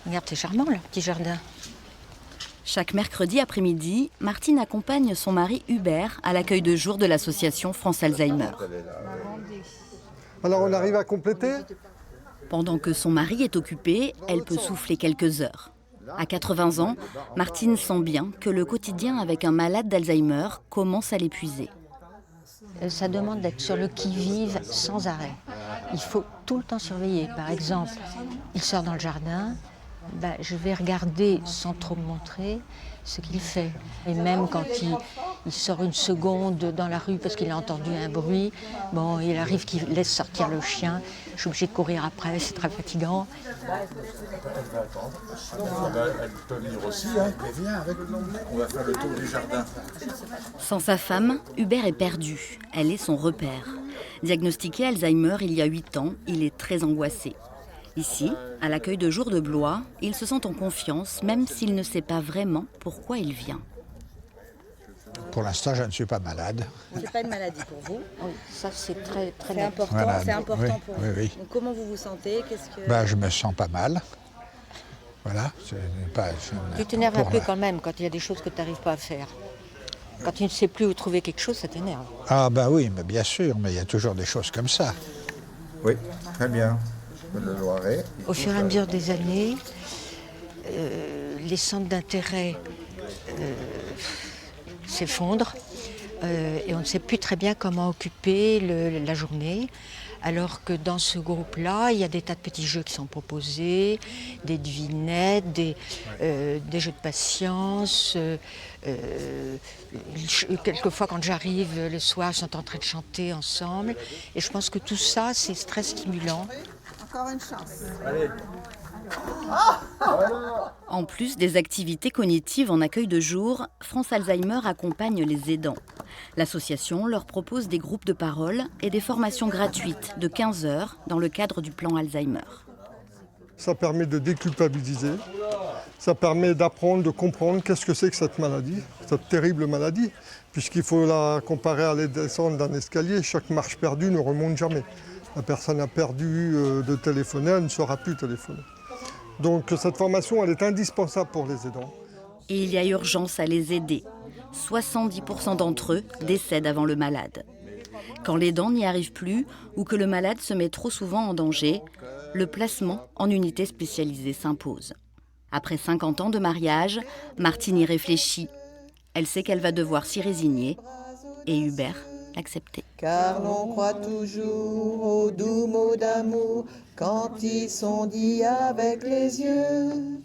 Regarde, c'est charmant, le petit jardin. Chaque mercredi après-midi, Martine accompagne son mari Hubert à l'accueil de jour de l'association France Alzheimer. Alors on arrive à compléter ? Pendant que son mari est occupé, elle peut souffler quelques heures. À 80 ans, Martine sent bien que le quotidien avec un malade d'Alzheimer commence à l'épuiser. Ça demande d'être sur le qui-vive sans arrêt. Il faut tout le temps surveiller. Par exemple, il sort dans le jardin, je vais regarder sans trop me montrer ce qu'il fait. Et même quand il sort une seconde dans la rue parce qu'il a entendu un bruit, il arrive qu'il laisse sortir le chien. Je suis obligée de courir après, c'est très fatigant. Elle peut venir aussi, viens avec nous, on va faire le tour du jardin. Sans sa femme, Hubert est perdu. Elle est son repère. Diagnostiqué Alzheimer il y a 8 ans, il est très angoissé. Ici, à l'accueil de jour de Blois, il se sent en confiance, même s'il ne sait pas vraiment pourquoi il vient. Pour l'instant, je ne suis pas malade. C'est pas une maladie pour vous. Oui, ça c'est très C'est net. important, Voilà, c'est important pour vous. oui. Donc, comment vous vous sentez? Qu'est-ce que... Je me sens pas mal. Voilà. Tu t'énerves un peu quand même quand il y a des choses que tu n'arrives pas à faire. Quand tu ne sais plus où trouver quelque chose, ça t'énerve. Ah oui, mais bien sûr, mais il y a toujours des choses comme ça. Oui, très bien. Le Loiret. Au fur et à mesure des années, les centres d'intérêt s'effondrent et on ne sait plus très bien comment occuper la journée. Alors que dans ce groupe-là, il y a des tas de petits jeux qui sont proposés, des devinettes, des jeux de patience. Quelquefois, quand j'arrive le soir, ils sont en train de chanter ensemble. Et je pense que tout ça, c'est très stimulant. Encore une chance. Allez. En plus des activités cognitives en accueil de jour, France Alzheimer accompagne les aidants. L'association leur propose des groupes de parole et des formations gratuites de 15 heures dans le cadre du plan Alzheimer. Ça permet de déculpabiliser, ça permet d'apprendre, de comprendre qu'est-ce que c'est que cette maladie, cette terrible maladie, puisqu'il faut la comparer à la descente d'un escalier. Chaque marche perdue ne remonte jamais. La personne a perdu de téléphoner, elle ne saura plus téléphoner. Donc cette formation, elle est indispensable pour les aidants. Et il y a urgence à les aider. 70% d'entre eux décèdent avant le malade. Quand l'aidant n'y arrive plus ou que le malade se met trop souvent en danger, le placement en unité spécialisée s'impose. Après 50 ans de mariage, Martine y réfléchit. Elle sait qu'elle va devoir s'y résigner et Hubert l'accepter. Car l'on croit toujours aux doux mots d'amour quand ils sont dits avec les yeux.